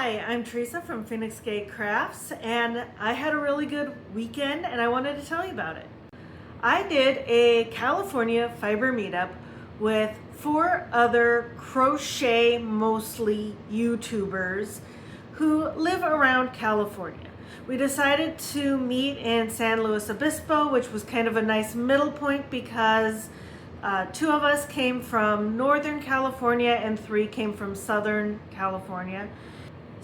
Hi, I'm Theresa from Phoenix Gate Crafts, and I had a really good weekend and I wanted to tell you about it. I did a California fiber meetup with 4 other crochet mostly YouTubers who live around California. We decided to meet in San Luis Obispo, which was kind of a nice middle point because 2 of us came from Northern California and 3 came from Southern California.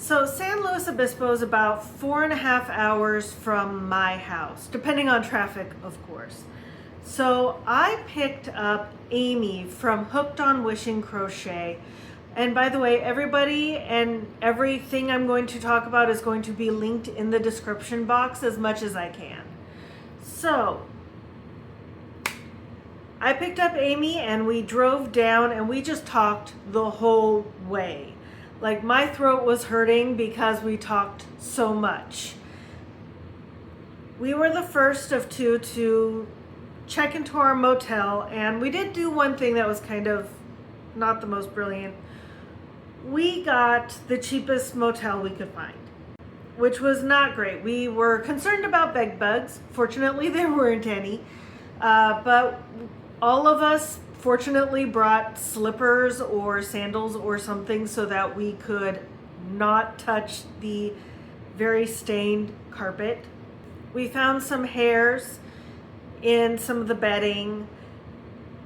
So San Luis Obispo is about 4.5 hours from my house, depending on traffic, of course. So I picked up Amie from Hooked on Wishing Crochet. And by the way, everybody and everything I'm going to talk about is going to be linked in the description box as much as I can. So I picked up Amie and we drove down and we just talked the whole way. Like, my throat was hurting because we talked so much. We were the first of 2 to check into our motel, and we did do one thing that was kind of not the most brilliant. We got the cheapest motel we could find, which was not great. We were concerned about bed bugs. Fortunately, there weren't any, but all of us fortunately brought slippers or sandals or something so that we could not touch the very stained carpet. We found some hairs in some of the bedding,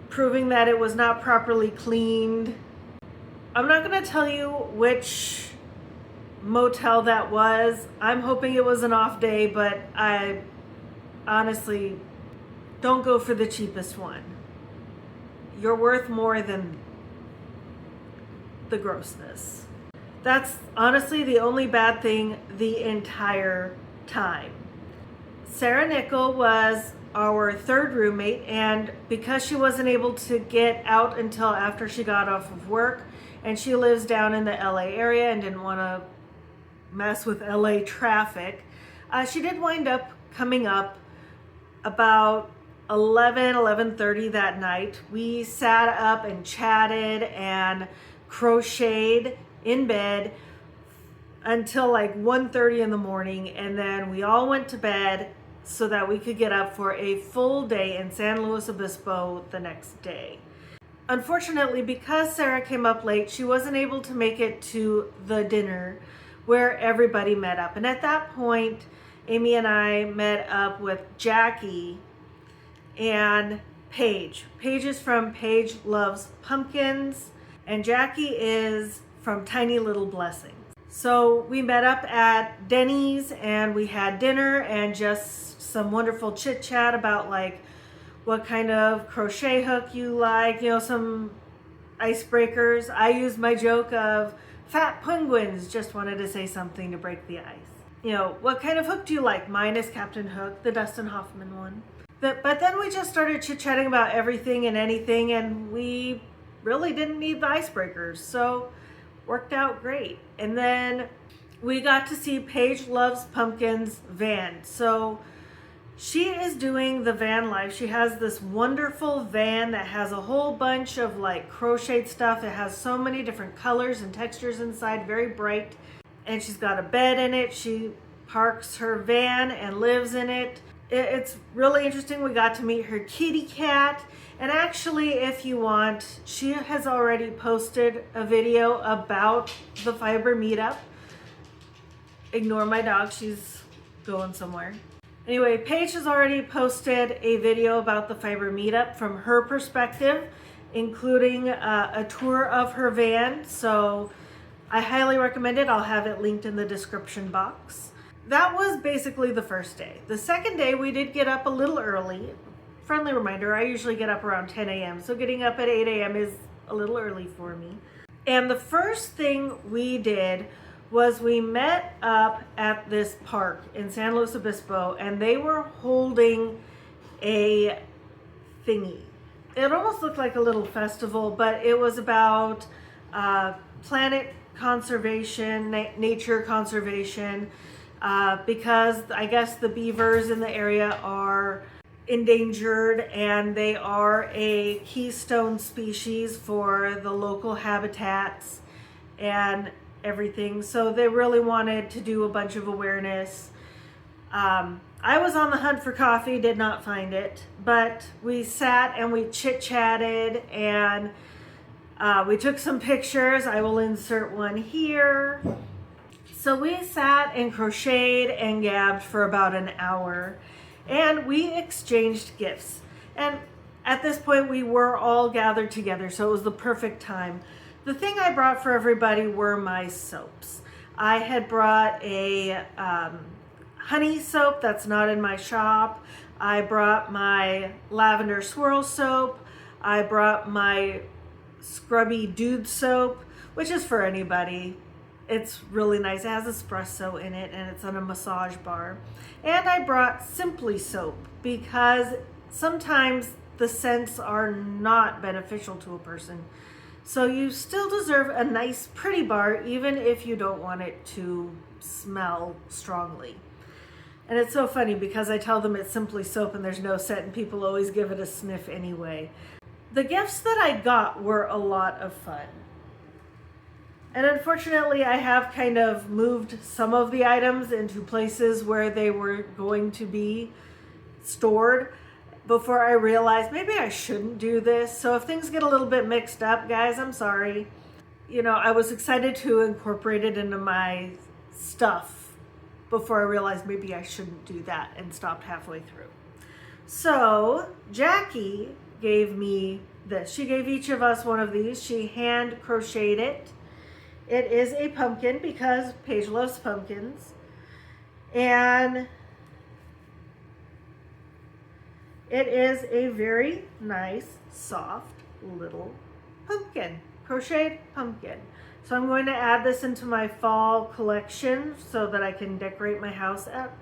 proving that it was not properly cleaned. I'm not going to tell you which motel that was. I'm hoping it was an off day, but I honestly don't go for the cheapest one. You're worth more than the grossness. That's honestly the only bad thing the entire time. Sarah Nickel was our 3rd roommate, and because she wasn't able to get out until after she got off of work, and she lives down in the LA area and didn't want to mess with LA traffic, she did wind up coming up about 11:30 that night. We sat up and chatted and crocheted in bed until like 1:30 in the morning, and then we all went to bed so that we could get up for a full day in San Luis Obispo the next day. Unfortunately, because Sarah came up late, she wasn't able to make it to the dinner where everybody met up. And at that point, Amie and I met up with Jackie and Paige. Paige is from Paige Loves Pumpkins, and Jackie is from Tiny Little Blessings. So we met up at Denny's and we had dinner and just some wonderful chit chat about like what kind of crochet hook you like, some icebreakers. I used my joke of fat penguins, just wanted to say something to break the ice. What kind of hook do you like? Mine is Captain Hook, the Dustin Hoffman one. But then we just started chit-chatting about everything and anything, and we really didn't need the icebreakers, so worked out great. And then we got to see Paige Loves Pumpkins van. So she is doing the van life. She has this wonderful van that has a whole bunch of like crocheted stuff. It has so many different colors and textures inside, very bright. And she's got a bed in it. She parks her van and lives in it. It's really interesting. We got to meet her kitty cat. And actually, if you want, she has already posted a video about the fiber meetup. Ignore my dog, she's going somewhere. Anyway, Paige has already posted a video about the fiber meetup from her perspective, including a tour of her van. So I highly recommend it. I'll have it linked in the description box. That was basically the first day. The second day, we did get up a little early. Friendly reminder, I usually get up around 10 a.m., so getting up at 8 a.m. is a little early for me. And the first thing we did was we met up at this park in San Luis Obispo, and they were holding a thingy. It almost looked like a little festival, but it was about planet conservation, nature conservation, because I guess the beavers in the area are endangered and they are a keystone species for the local habitats. And everything. So they really wanted to do a bunch of awareness. I was on the hunt for coffee, did not find it, but we sat and we chit-chatted and we took some pictures. I will insert one here. So we sat and crocheted and gabbed for about an hour, and we exchanged gifts. And at this point, we were all gathered together, so it was the perfect time. The thing I brought for everybody were my soaps. I had brought a honey soap that's not in my shop. I brought my lavender swirl soap. I brought my scrubby dude soap, which is for anybody. It's really nice. It has espresso in it and it's on a massage bar. And I brought Simply soap because sometimes the scents are not beneficial to a person. So you still deserve a nice pretty bar even if you don't want it to smell strongly. And it's so funny because I tell them it's Simply soap and there's no scent and people always give it a sniff anyway. The gifts that I got were a lot of fun. And unfortunately, I have kind of moved some of the items into places where they were going to be stored before I realized maybe I shouldn't do this. So if things get a little bit mixed up, guys, I'm sorry. You know, I was excited to incorporate it into my stuff before I realized maybe I shouldn't do that and stopped halfway through. So Jackie gave me this. She gave each of us one of these. She hand crocheted it. It is a pumpkin because Paige loves pumpkins. And it is a very nice, soft little pumpkin, crocheted pumpkin. So I'm going to add this into my fall collection so that I can decorate my house up.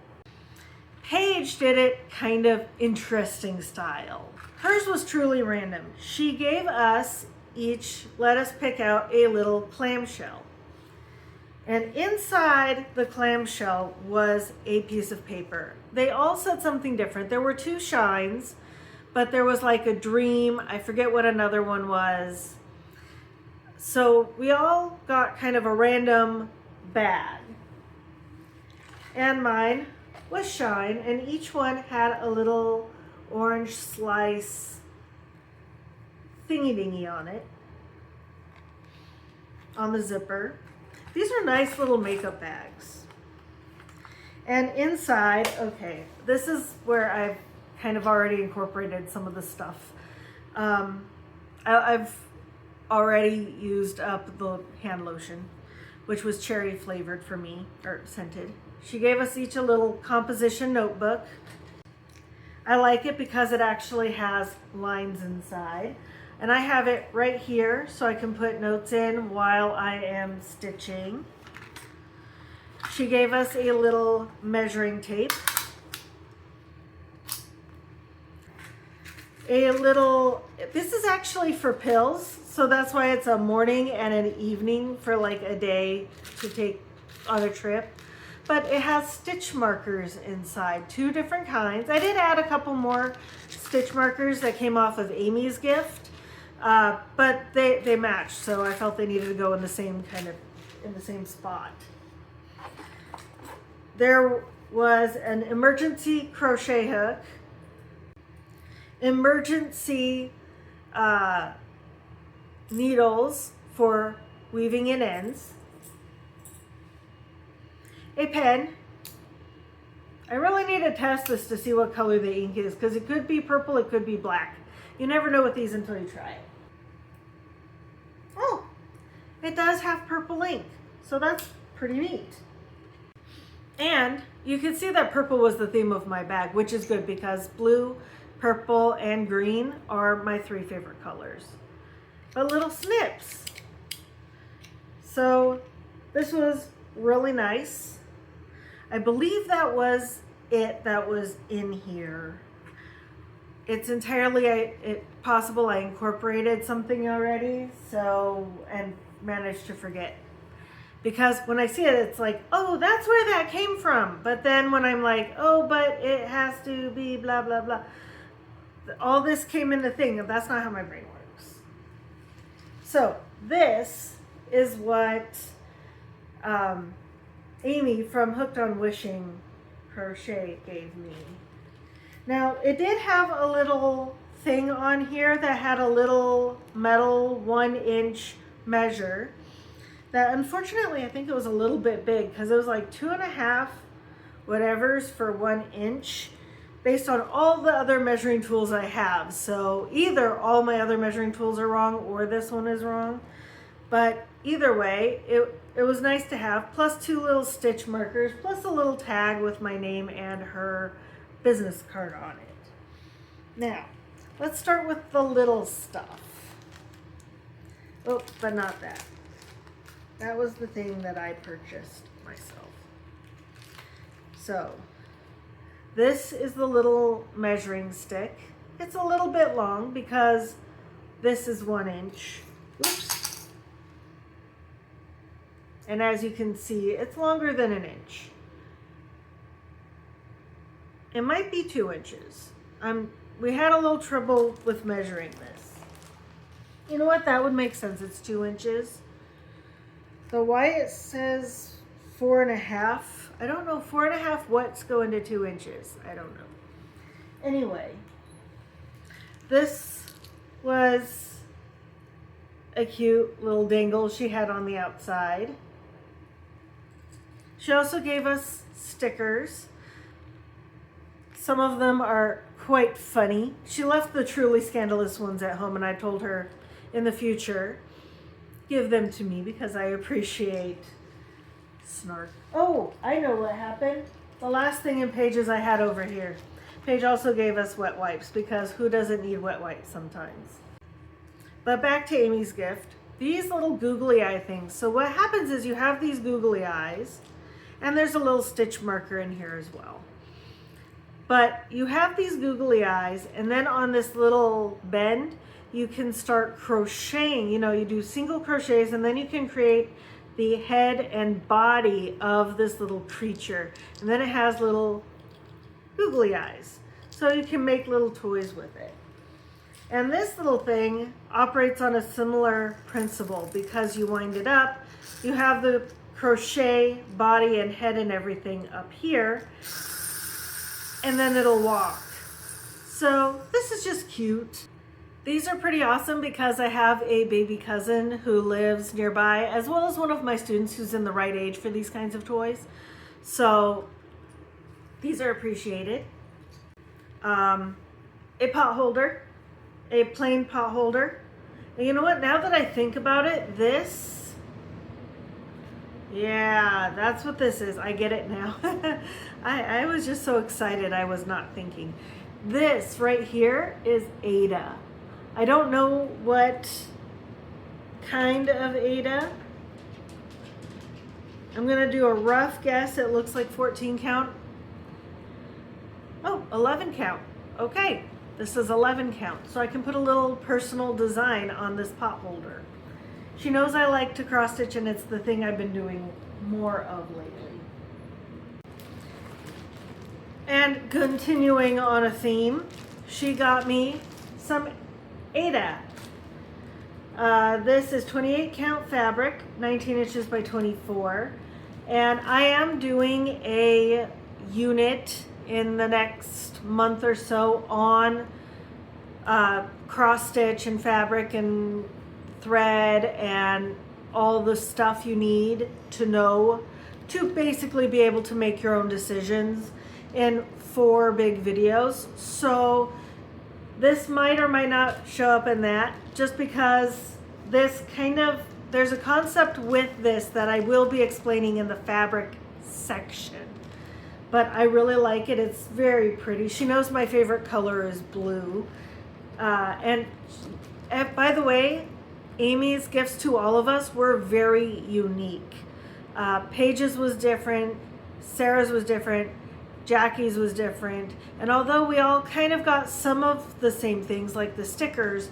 Paige did it kind of interesting style. Hers was truly random. She gave us each, let us pick out a little clamshell. And inside the clamshell was a piece of paper. They all said something different. There were 2 shines, but there was like a dream. I forget what another one was. So we all got kind of a random bag. And mine was shine, and each one had a little orange slice thingy-dingy on it, on the zipper. These are nice little makeup bags. And inside, okay, this is where I've kind of already incorporated some of the stuff. I've already used up the hand lotion, which was cherry flavored for me, or scented. She gave us each a little composition notebook. I like it because it actually has lines inside. And I have it right here so I can put notes in while I am stitching. She gave us a little measuring tape. This is actually for pills, so that's why it's a morning and an evening for like a day to take on a trip. But it has stitch markers inside, 2 different kinds. I did add a couple more stitch markers that came off of Amie's gift, but they matched, so I felt they needed to go in the same spot. There was an emergency crochet hook, emergency needles for weaving in ends, a pen. I really need to test this to see what color the ink is because it could be purple, it could be black. You never know with these until you try it. Oh, it does have purple ink, so that's pretty neat. And you can see that purple was the theme of my bag, which is good because blue, purple, and green are my 3 favorite colors. But little snips. So this was really nice. I believe that was it that was in here. It's entirely possible I incorporated something already, and managed to forget. Because when I see it, it's like, oh, that's where that came from. But then when I'm like, oh, but it has to be blah, blah, blah. All this came in the thing, and that's not how my brain works. So this is what Amie from Hooked on Wishing Crochet gave me. Now, it did have a little thing on here that had a little metal 1-inch measure that unfortunately I think it was a little bit big because it was like 2.5 whatevers for 1 inch based on all the other measuring tools I have. So either all my other measuring tools are wrong or this one is wrong. But either way, it was nice to have, plus 2 little stitch markers, plus a little tag with my name and her business card on it. Now, let's start with the little stuff. Oh, but not that. That was the thing that I purchased myself. So, this is the little measuring stick. It's a little bit long because this is 1 inch. Oops. And as you can see, it's longer than 1 inch. It might be 2 inches. We had a little trouble with measuring this. You know what? That would make sense. It's 2 inches. So why it says 4.5? I don't know. 4.5 what's go into 2 inches? I don't know. Anyway, this was a cute little dangle she had on the outside. She also gave us stickers. Some of them are quite funny. She left the truly scandalous ones at home, and I told her in the future, give them to me because I appreciate snark. Oh, I know what happened. The last thing in Paige's I had over here. Paige also gave us wet wipes because who doesn't need wet wipes sometimes? But back to Amie's gift. These little googly eye things. So what happens is you have these googly eyes, and there's a little stitch marker in here as well. But you have these googly eyes, and then on this little bend, you can start crocheting. You know, you do single crochets, and then you can create the head and body of this little creature. And then it has little googly eyes. So you can make little toys with it. And this little thing operates on a similar principle because you wind it up. You have the crochet body and head and everything up here, and then it'll walk. So this is just cute. These are pretty awesome because I have a baby cousin who lives nearby, as well as one of my students who's in the right age for these kinds of toys. So these are appreciated. A pot holder, a plain pot holder. And you know what? Now that I think about it, yeah, that's what this is. I get it now. I was just so excited I was not thinking. This right here is Ada. I don't know what kind of Ada. I'm going to do a rough guess. It looks like 14 count. Oh, 11 count. Okay, this is 11 count. So I can put a little personal design on this pot holder. She knows I like to cross stitch, and it's the thing I've been doing more of lately. And continuing on a theme, she got me some Ada. This is 28 count fabric, 19 inches by 24. And I am doing a unit in the next month or so on cross stitch and fabric and thread and all the stuff you need to know to basically be able to make your own decisions in 4 big videos. So this might or might not show up in that, just because this there's a concept with this that I will be explaining in the fabric section. But I really like it. It's very pretty. She knows my favorite color is blue. And by the way, Amie's gifts to all of us were very unique. Paige's was different, Sarah's was different, Jackie's was different. And although we all kind of got some of the same things, like the stickers,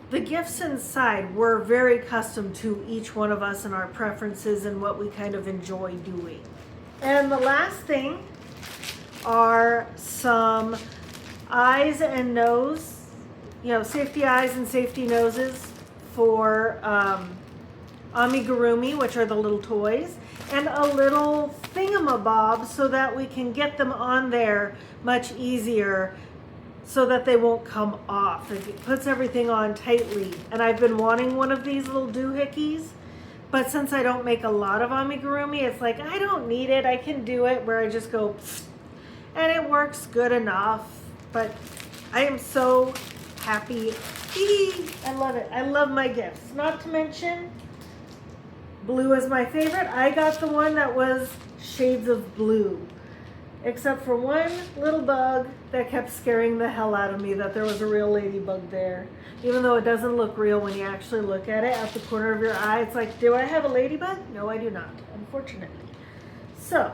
the gifts inside were very custom to each one of us and our preferences and what we kind of enjoy doing. And the last thing are some eyes and nose, safety eyes and safety noses for amigurumi, which are the little toys, and a little thingamabob so that we can get them on there much easier so that they won't come off. It puts everything on tightly. And I've been wanting one of these little doohickeys, but since I don't make a lot of amigurumi, it's like, I don't need it. I can do it where I just go, and it works good enough. But I am so happy. I love it. I love my gifts. Not to mention, blue is my favorite. I got the one that was shades of blue, except for one little bug that kept scaring the hell out of me, that there was a real ladybug there. Even though it doesn't look real when you actually look at it at the corner of your eye. It's like, do I have a ladybug? No, I do not, unfortunately. So,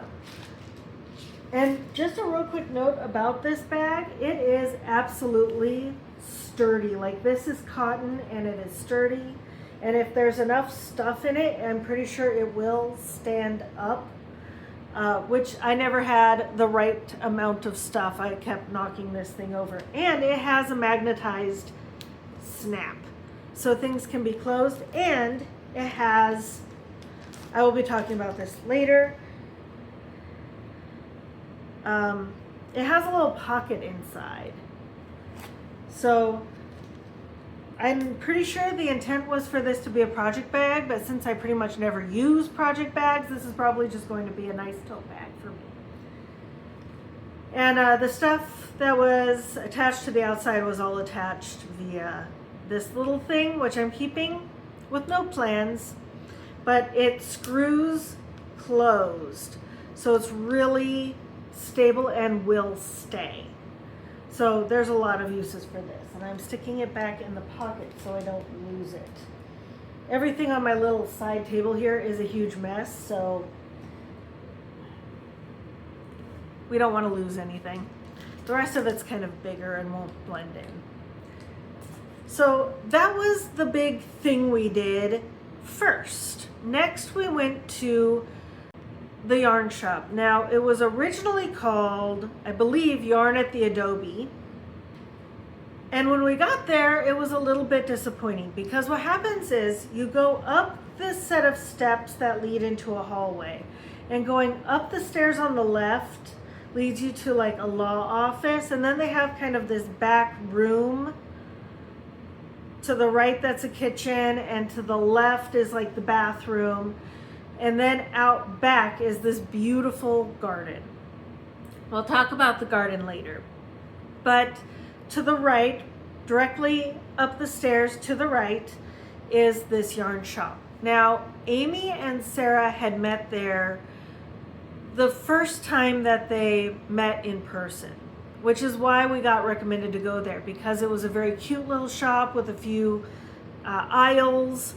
and just a real quick note about this bag. It is absolutely sturdy. Like, this is cotton and it is sturdy. And if there's enough stuff in it, I'm pretty sure it will stand up. Which I never had the right amount of stuff. I kept knocking this thing over. And it has a magnetized snap, so things can be closed. And it has, I will be talking about this later, it has a little pocket inside. So I'm pretty sure the intent was for this to be a project bag, but since I pretty much never use project bags, this is probably just going to be a nice tote bag for me. And the stuff that was attached to the outside was all attached via this little thing, which I'm keeping with no plans, but it screws closed. So it's really stable and will stay. So there's a lot of uses for this, and I'm sticking it back in the pocket so I don't lose it. Everything on my little side table here is a huge mess, so we don't want to lose anything. The rest of it's kind of bigger and won't blend in. So that was the big thing we did first. Next we went to the yarn shop. Now, it was originally called, I believe, Yarn at the Adobe. And when we got there, it was a little bit disappointing, because what happens is you go up this set of steps that lead into a hallway, and going up the stairs on the left leads you to like a law office, and then they have kind of this back room. To the right, that's a kitchen, and to the left is like the bathroom. And then out back is this beautiful garden. We'll talk about the garden later. But to the right, directly up the stairs to the right, is this yarn shop. Now, Amie and Sarah had met there the first time that they met in person, which is why we got recommended to go there, because it was a very cute little shop with a few aisles.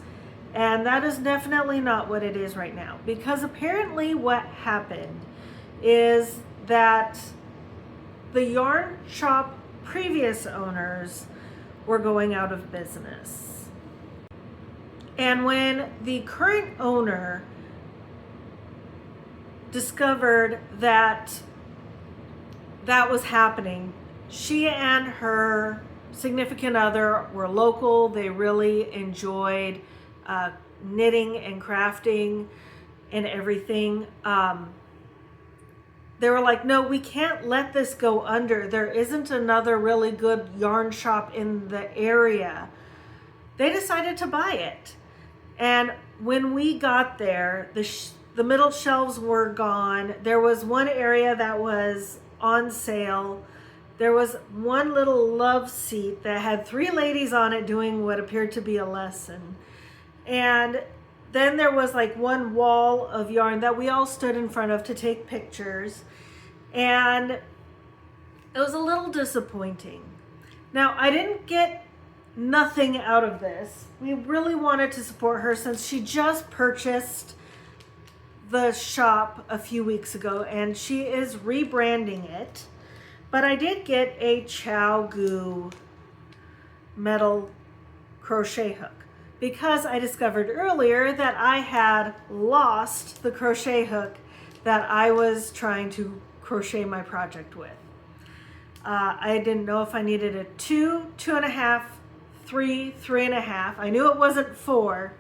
And that is definitely not what it is right now, because apparently what happened is that the yarn shop previous owners were going out of business. And when the current owner discovered that that was happening, she and her significant other were local. They really enjoyed knitting and crafting and everything. They were like, no, we can't let this go under. There isn't another really good yarn shop in the area. They decided to buy it. And when we got there, the middle shelves were gone. There was one area that was on sale. There was one little love seat that had 3 ladies on it doing what appeared to be a lesson. And then there was like one wall of yarn that we all stood in front of to take pictures. And it was a little disappointing. Now, I didn't get nothing out of this. We really wanted to support her since she just purchased the shop a few weeks ago and she is rebranding it. But I did get a ChowGoo metal crochet hook, because I discovered earlier that I had lost the crochet hook that I was trying to crochet my project with. I didn't know if I needed a 2, 2.5, 3, 3.5. I knew it wasn't 4,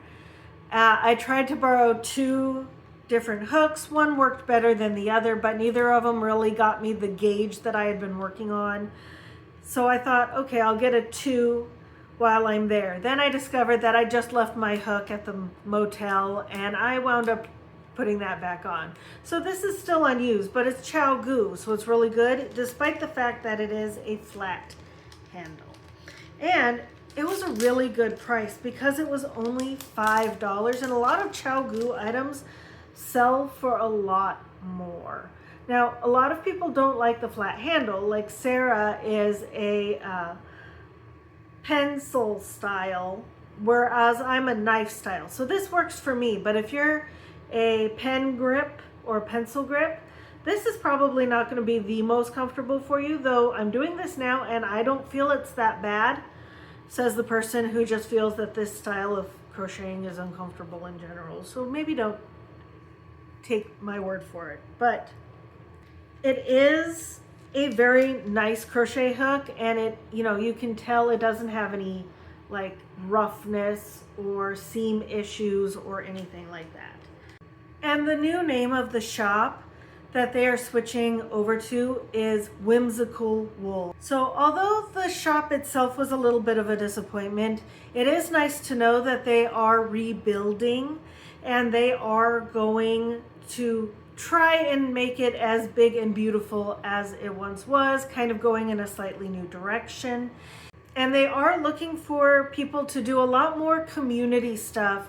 I tried to borrow 2 different hooks. One worked better than the other, but neither of them really got me the gauge that I had been working on. So I thought, okay, I'll get a 2 while I'm there. Then I discovered that I just left my hook at the motel, and I wound up putting that back on. So this is still unused, but it's Chow Goo, so it's really good, despite the fact that it is a flat handle. And it was a really good price because it was only $5, and a lot of Chow Goo items sell for a lot more. Now, a lot of people don't like the flat handle. Like Sarah is a pencil style, whereas I'm a knife style. So this works for me, but if you're a pen grip or pencil grip, this is probably not going to be the most comfortable for you, though I'm doing this now and I don't feel it's that bad, says the person who just feels that this style of crocheting is uncomfortable in general. So maybe don't take my word for it, but it is a very nice crochet hook, and it, you know, you can tell it doesn't have any like roughness or seam issues or anything like that. And the new name of the shop that they are switching over to is Whimsical Wool. So although the shop itself was a little bit of a disappointment, it is nice to know that they are rebuilding and they are going to try and make it as big and beautiful as it once was, kind of going in a slightly new direction. And they are looking for people to do a lot more community stuff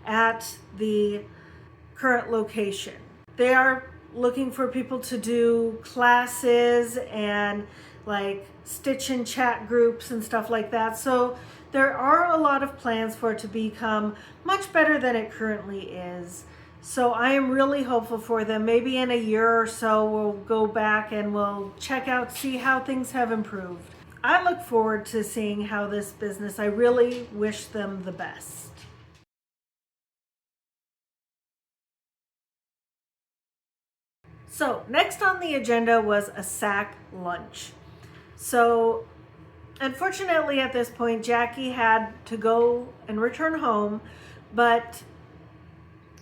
at the current location. They are looking for people to do classes and like stitch and chat groups and stuff like that. So there are a lot of plans for it to become much better than it currently is. So I am really hopeful for them. Maybe in a year or so we'll go back and we'll check out, see how things have improved. I look forward to seeing how this business, I really wish them the best. So next on the agenda was a sack lunch. So unfortunately at this point, Jackie had to go and return home, but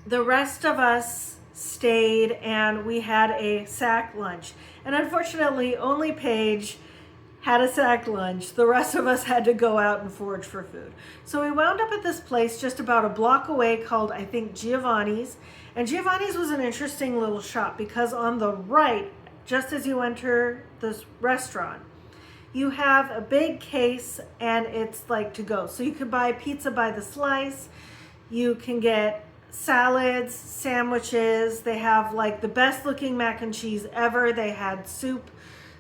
the rest of us stayed and we had a sack lunch. And unfortunately, only Paige had a sack lunch. The rest of us had to go out and forage for food. So we wound up at this place just about a block away called, I think, Giovanni's. And Giovanni's was an interesting little shop because on the right, just as you enter this restaurant, you have a big case and it's like to go. So you could buy pizza by the slice. You can get salads, sandwiches. They have like the best looking mac and cheese ever. They had soup.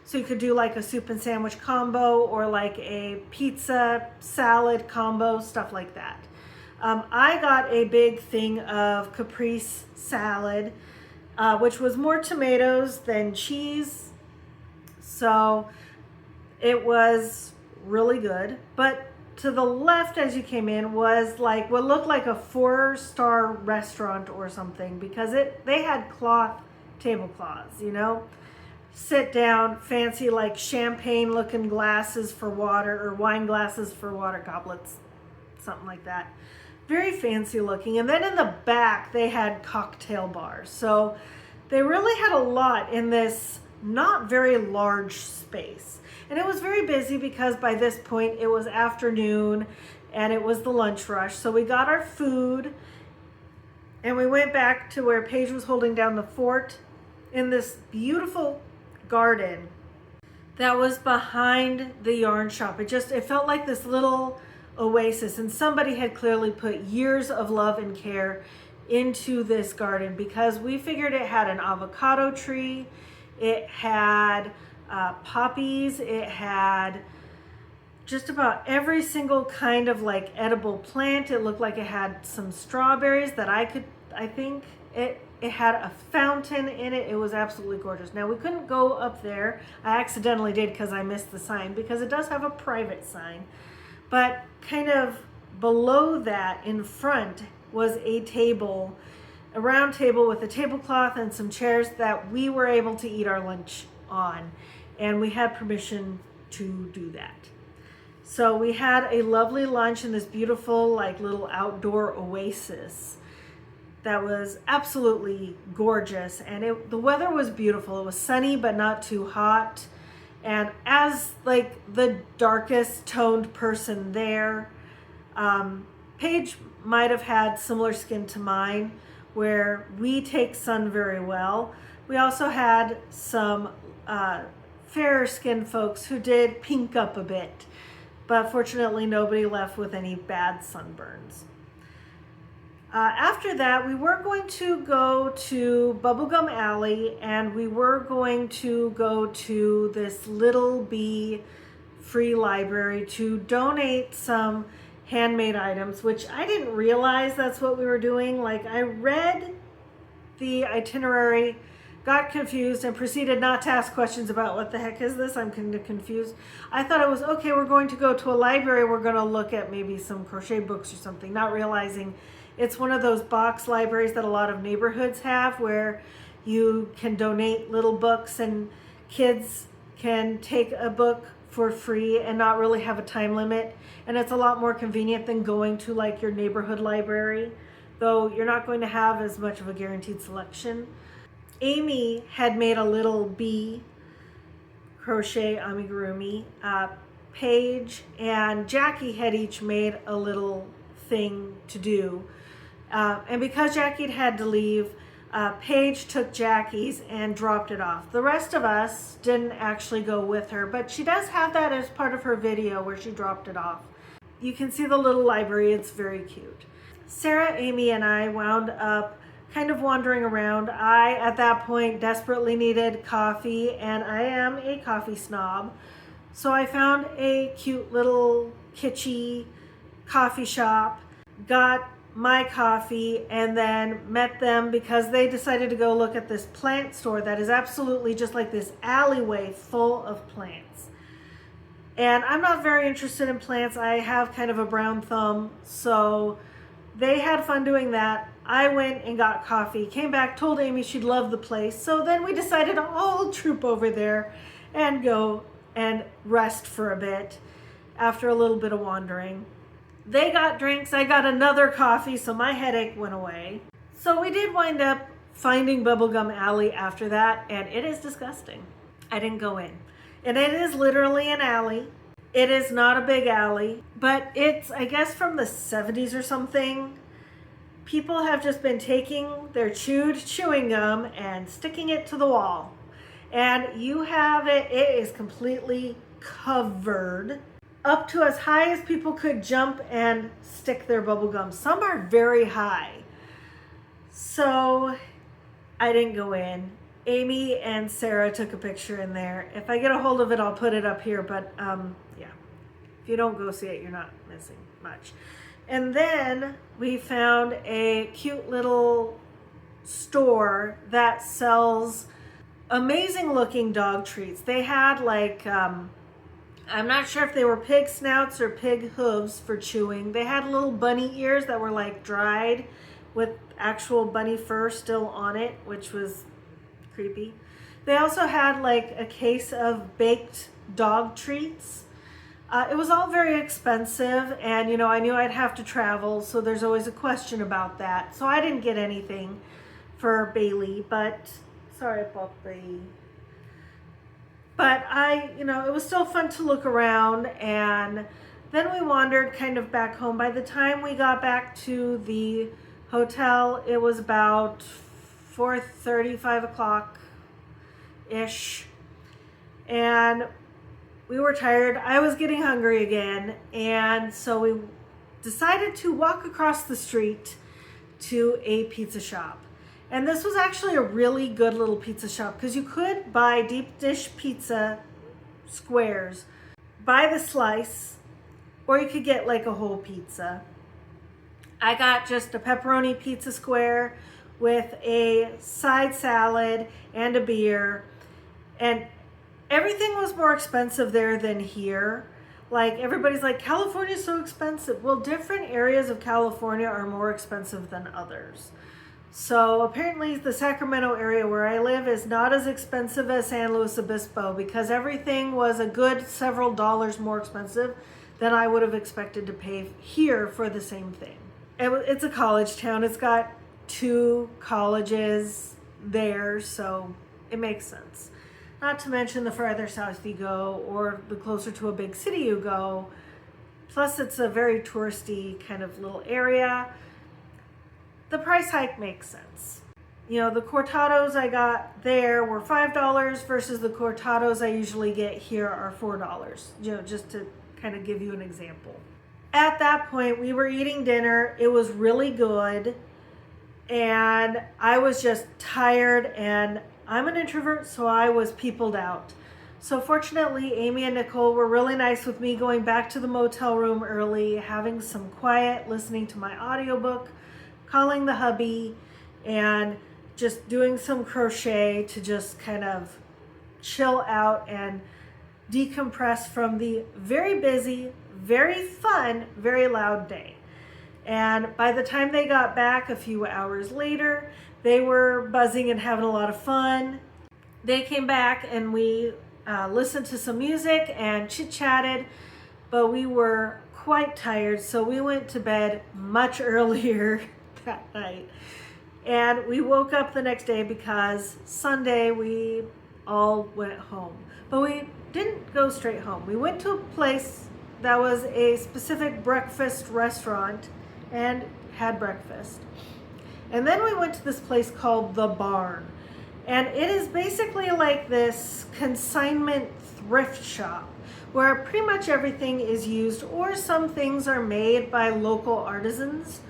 So you could do like a soup and sandwich combo or like a pizza salad combo, stuff like that. I got a big thing of caprese salad, which was more tomatoes than cheese. So it was really good. But to the left as you came in was like what looked like a 4-star restaurant or something, because they had cloth tablecloths, you know? Sit down, fancy like champagne looking glasses for water or wine glasses for water goblets, something like that. Very fancy looking. And then in the back, they had cocktail bars. So they really had a lot in this not very large space. And it was very busy because by this point it was afternoon and it was the lunch rush. So we got our food and we went back to where Paige was holding down the fort in this beautiful garden that was behind the yarn shop. It felt like this little oasis, and somebody had clearly put years of love and care into this garden because we figured it had an avocado tree, it had poppies, it had just about every single kind of like edible plant. It looked like it had some strawberries that I think it had a fountain in it. It was absolutely gorgeous. Now we couldn't go up there. I accidentally did because I missed the sign, because it does have a private sign. But kind of below that in front was a table, a round table with a tablecloth and some chairs that we were able to eat our lunch on. And we had permission to do that. So we had a lovely lunch in this beautiful, like, little outdoor oasis that was absolutely gorgeous. And the weather was beautiful. It was sunny, but not too hot. And as, like, the darkest toned person there, Paige might have had similar skin to mine, where we take sun very well. We also had some fairer skinned folks who did pink up a bit, but fortunately nobody left with any bad sunburns. After that, we were going to go to Bubblegum Alley, and we were going to go to this Little Bee free library to donate some handmade items, which I didn't realize that's what we were doing. Like, I read the itinerary, got confused, and proceeded not to ask questions about what the heck is this? I'm kind of confused. I thought it was, okay, we're going to go to a library, we're going to look at maybe some crochet books or something, not realizing it's one of those box libraries that a lot of neighborhoods have, where you can donate little books and kids can take a book for free and not really have a time limit. And it's a lot more convenient than going to, like, your neighborhood library, though you're not going to have as much of a guaranteed selection. Amie had made a little bee crochet amigurumi. Paige and Jackie had each made a little thing to do. And because Jackie had to leave, Paige took Jackie's and dropped it off. The rest of us didn't actually go with her, but she does have that as part of her video where she dropped it off. You can see the little library, it's very cute. Sarah, Amie, and I wound up kind of wandering around. I, at that point, desperately needed coffee, and I am a coffee snob. So I found a cute little kitschy coffee shop, got my coffee, and then met them because they decided to go look at this plant store that is absolutely just like this alleyway full of plants. And I'm not very interested in plants. I have kind of a brown thumb, so they had fun doing that. I went and got coffee, came back, told Amie she'd love the place. So then we decided to all troop over there and go and rest for a bit after a little bit of wandering. They got drinks, I got another coffee, so my headache went away. So we did wind up finding Bubblegum Alley after that, and it is disgusting. I didn't go in. And it is literally an alley. It is not a big alley, but it's, I guess, from the 70s or something. People have just been taking their chewed chewing gum and sticking it to the wall. And you have it is completely covered up to as high as people could jump and stick their bubble gum. Some are very high. So I didn't go in. Amie and Sarah took a picture in there. If I get a hold of it, I'll put it up here. But yeah, if you don't go see it, you're not missing much. And then we found a cute little store that sells amazing looking dog treats. They had like, I'm not sure if they were pig snouts or pig hooves for chewing. They had little bunny ears that were like dried with actual bunny fur still on it, which was creepy. They also had like a case of baked dog treats. It was all very expensive, and you know, I knew I'd have to travel, so there's always a question about that. So I didn't get anything for Bailey, but sorry, puppy. But it was still fun to look around, and then we wandered kind of back home. By the time we got back to the hotel, it was about 4:30, 5 o'clock-ish, and we were tired. I was getting hungry again, and so we decided to walk across the street to a pizza shop. And this was actually a really good little pizza shop because you could buy deep dish pizza squares by the slice, or you could get like a whole pizza. I got just a pepperoni pizza square with a side salad and a beer, and everything was more expensive there than here. Like, everybody's like, California's so expensive. Well, different areas of California are more expensive than others. So apparently the Sacramento area where I live is not as expensive as San Luis Obispo, because everything was a good several dollars more expensive than I would have expected to pay here for the same thing. It's a college town. It's got 2 colleges there, so it makes sense. Not to mention the farther south you go or the closer to a big city you go. Plus it's a very touristy kind of little area. The price hike makes sense. You know, the cortados I got there were $5 versus the cortados I usually get here are $4. You know, just to kind of give you an example. At that point, we were eating dinner. It was really good. And I was just tired, and I'm an introvert, so I was peopled out. So fortunately, Amie and Nicole were really nice with me going back to the motel room early, having some quiet, listening to my audiobook, calling the hubby, and just doing some crochet to just kind of chill out and decompress from the very busy, very fun, very loud day. And by the time they got back a few hours later, they were buzzing and having a lot of fun. They came back and we listened to some music and chit-chatted, but we were quite tired, so we went to bed much earlier that night. And we woke up the next day because Sunday we all went home. But we didn't go straight home. We went to a place that was a specific breakfast restaurant and had breakfast. And then we went to this place called The Barn. And it is basically like this consignment thrift shop where pretty much everything is used or some things are made by local artisans.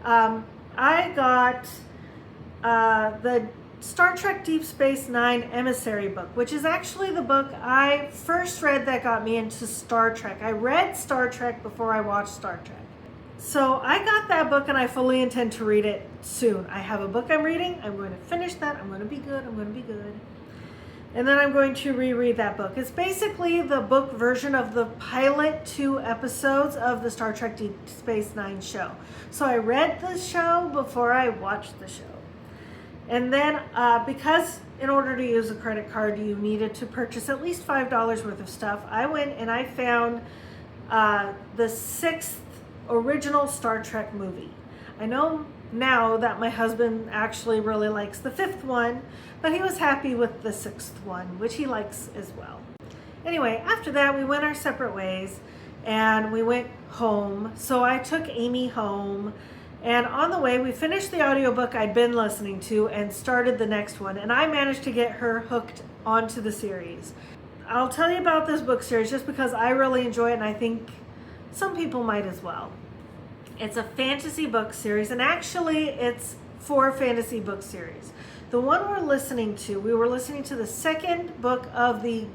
I got the Star Trek Deep Space Nine Emissary book, which is actually the book I first read that got me into Star Trek. I read Star Trek before I watched Star Trek. So I got that book and I fully intend to read it soon. I have a book I'm reading. I'm going to finish that. I'm going to be good. I'm going to be good. And then I'm going to reread that book. It's basically the book version of the pilot 2 episodes of the Star Trek Deep Space Nine show. So I read the show before I watched the show. And then because in order to use a credit card, you needed to purchase at least $5 worth of stuff, I went and I found the 6th original Star Trek movie. I know now that my husband actually really likes the 5th one, but he was happy with the 6th one, which he likes as well. Anyway, after that, we went our separate ways and we went home. So I took Amie home. And on the way, we finished the audiobook I'd been listening to and started the next one. And I managed to get her hooked onto the series. I'll tell you about this book series just because I really enjoy it and I think some people might as well. It's a fantasy book series, and actually it's 4 fantasy book series. The one we were listening to the 2nd book of the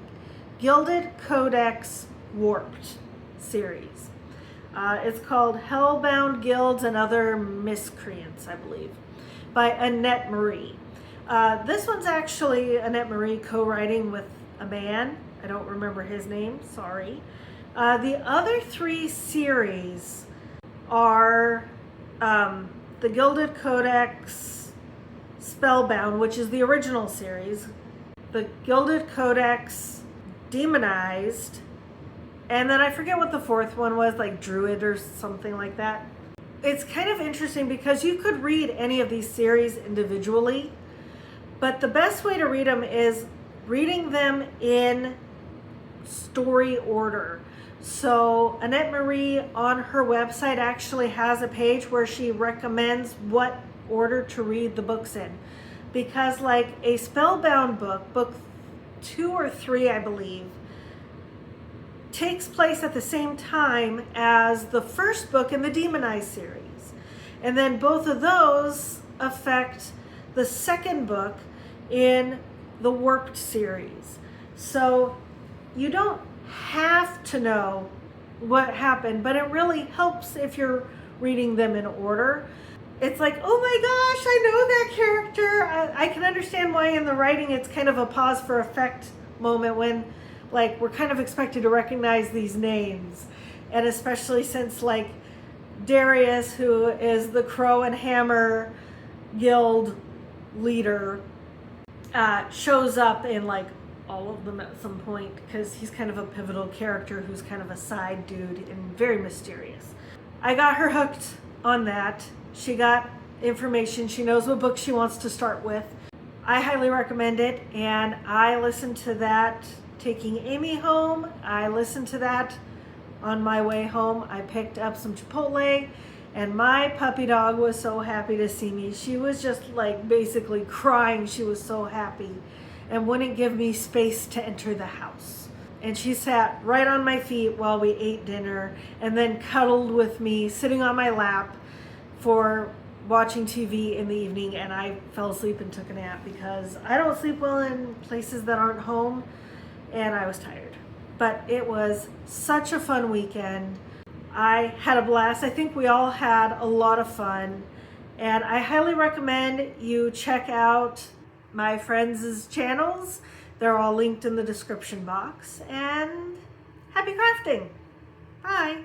Gilded Codex Warped series. It's called Hellbound Guilds and Other Miscreants, I believe, by Annette Marie. This one's actually Annette Marie co-writing with a man. I don't remember his name, sorry. The other 3 series are the Gilded Codex Spellbound, which is the original series, the Gilded Codex Demonized, and then I forget what the 4th one was, like Druid or something like that. It's kind of interesting because you could read any of these series individually, but the best way to read them is reading them in story order. So Annette Marie on her website actually has a page where she recommends what order to read the books in. Because like a Spellbound book 2 or 3, I believe, takes place at the same time as the first book in the Demonized series. And then both of those affect the 2nd book in the Warped series. So you don't have to know what happened, but it really helps if you're reading them in order. It's like, oh my gosh, I know that character. I can understand why in the writing it's kind of a pause for effect moment when like we're kind of expected to recognize these names. And especially since like Darius, who is the Crow and Hammer Guild leader, shows up in like all of them at some point because he's kind of a pivotal character who's kind of a side dude and very mysterious. I got her hooked on that. She got information. She knows what book she wants to start with. I highly recommend it, and I listened to that taking Amie home. I listened to that on my way home. I picked up some Chipotle, and my puppy dog was so happy to see me. She was just like basically crying. She was so happy and wouldn't give me space to enter the house. And she sat right on my feet while we ate dinner and then cuddled with me, sitting on my lap for watching TV in the evening, and I fell asleep and took a nap because I don't sleep well in places that aren't home, and I was tired. But it was such a fun weekend. I had a blast. I think we all had a lot of fun, and I highly recommend you check out my friends' channels. They're all linked in the description box, and happy crafting. Bye.